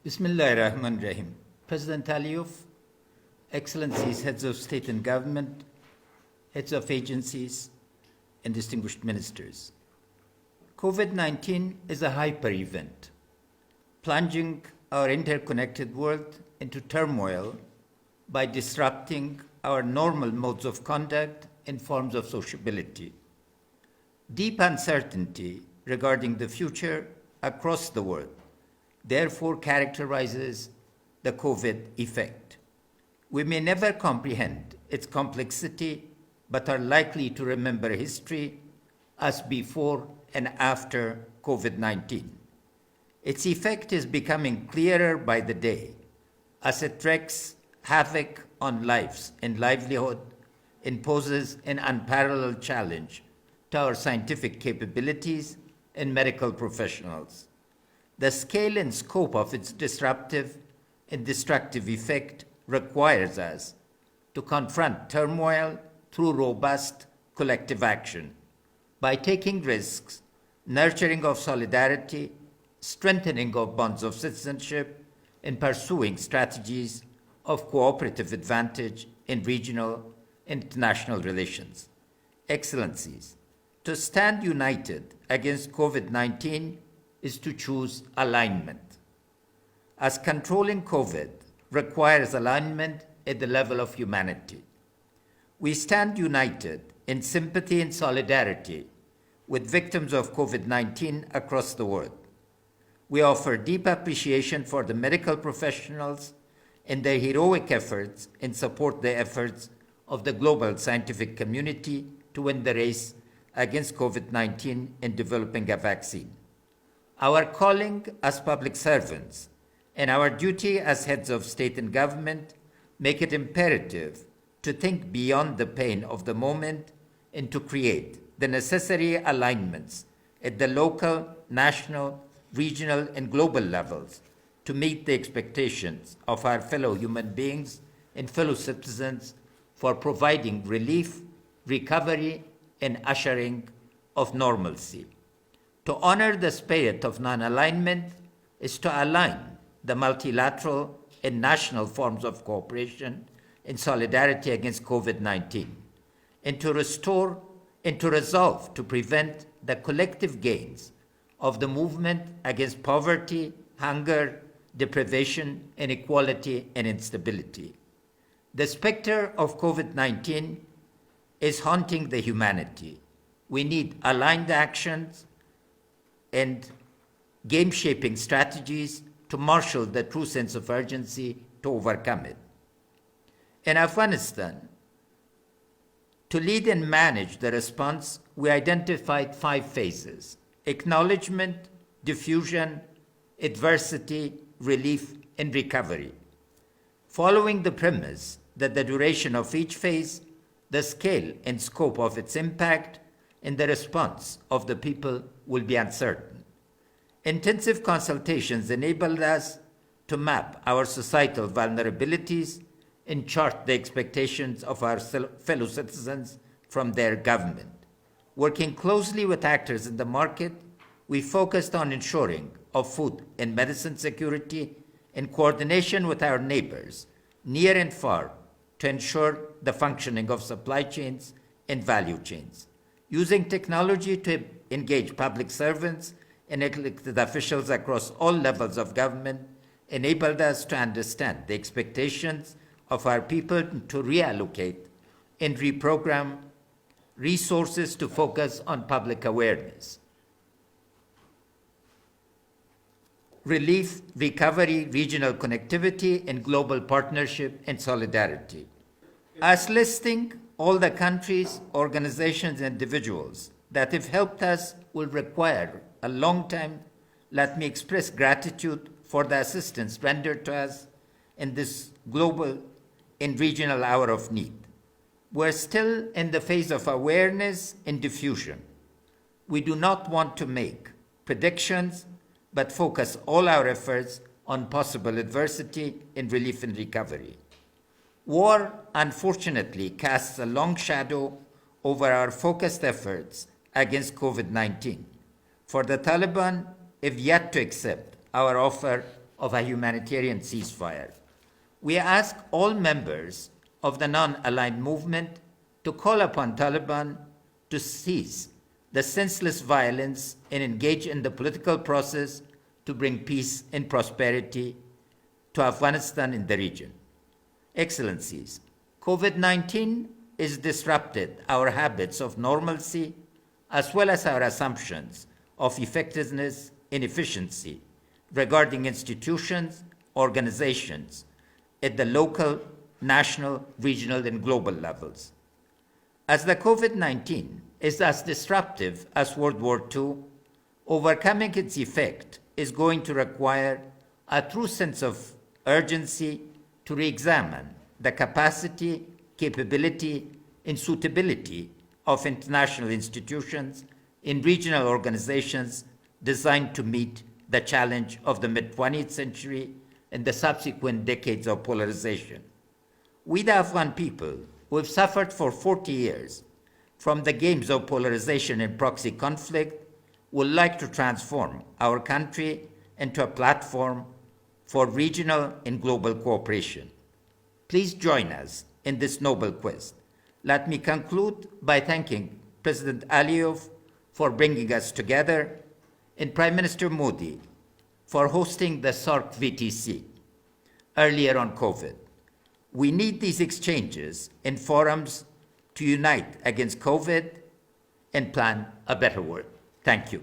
Bismillahirrahmanirrahim. President Aliyev, Excellencies, Heads of State and Government, Heads of Agencies, and distinguished ministers. COVID-19 is a hyper event, plunging our interconnected world into turmoil by disrupting our normal modes of conduct and forms of sociability. Deep uncertainty regarding the future across the world therefore characterizes the COVID effect. We may never comprehend its complexity, but are likely to remember history as before and after COVID-19. Its effect is becoming clearer by the day as it wreaks havoc on lives and livelihood, imposes an unparalleled challenge to our scientific capabilities and medical professionals. The scale and scope of its disruptive and destructive effect requires us to confront turmoil through robust collective action by taking risks, nurturing of solidarity, strengthening of bonds of citizenship, and pursuing strategies of cooperative advantage in regional and international relations. Excellencies, to stand united against COVID-19 is to choose alignment, as controlling COVID requires alignment at the level of humanity. We stand united in sympathy and solidarity with victims of COVID-19 across the world. We offer deep appreciation for the medical professionals and their heroic efforts and support the efforts of the global scientific community to win the race against COVID-19 in developing a vaccine. Our calling as public servants and our duty as heads of state and government make it imperative to think beyond the pain of the moment and to create the necessary alignments at the local, national, regional, and global levels to meet the expectations of our fellow human beings and fellow citizens for providing relief, recovery, and ushering of normalcy. To honor the spirit of non-alignment is to align the multilateral and national forms of cooperation in solidarity against COVID-19, and to restore and to resolve to prevent the collective gains of the movement against poverty, hunger, deprivation, inequality, and instability. The specter of COVID-19 is haunting the humanity. We need aligned actions and game-shaping strategies to marshal the true sense of urgency to overcome it. In Afghanistan, to lead and manage the response, we identified 5 phases: acknowledgement, diffusion, adversity, relief, and recovery. Following the premise that the duration of each phase, the scale and scope of its impact, and the response of the people will be uncertain. Intensive consultations enabled us to map our societal vulnerabilities and chart the expectations of our fellow citizens from their government. Working closely with actors in the market, we focused on ensuring of food and medicine security in coordination with our neighbors, near and far, to ensure the functioning of supply chains and value chains. Using technology to engage public servants and elected officials across all levels of government enabled us to understand the expectations of our people to reallocate and reprogram resources to focus on public awareness, relief, recovery, regional connectivity, and global partnership and solidarity. As listing all the countries, organizations, and individuals that have helped us will require a long time, let me express gratitude for the assistance rendered to us in this global and regional hour of need. We're still in the phase of awareness and diffusion. We do not want to make predictions, but focus all our efforts on possible adversity in relief and recovery. War, unfortunately, casts a long shadow over our focused efforts against COVID-19. For the Taliban have yet to accept our offer of a humanitarian ceasefire. We ask all members of the non-aligned movement to call upon Taliban to cease the senseless violence and engage in the political process to bring peace and prosperity to Afghanistan and the region. Excellencies, COVID-19 has disrupted our habits of normalcy as well as our assumptions of effectiveness and efficiency regarding institutions, organizations at the local, national, regional, and global levels. As the COVID-19 is as disruptive as World War II, overcoming its effect is going to require a true sense of urgency to re-examine the capacity, capability, and suitability of international institutions and regional organizations designed to meet the challenge of the mid-20th century and the subsequent decades of polarization. We, the Afghan people, who have suffered for 40 years from the games of polarization and proxy conflict, would like to transform our country into a platform for regional and global cooperation. Please join us in this noble quest. Let me conclude by thanking President Aliyev for bringing us together and Prime Minister Modi for hosting the SAARC VTC earlier on COVID. We need these exchanges and forums to unite against COVID and plan a better world. Thank you.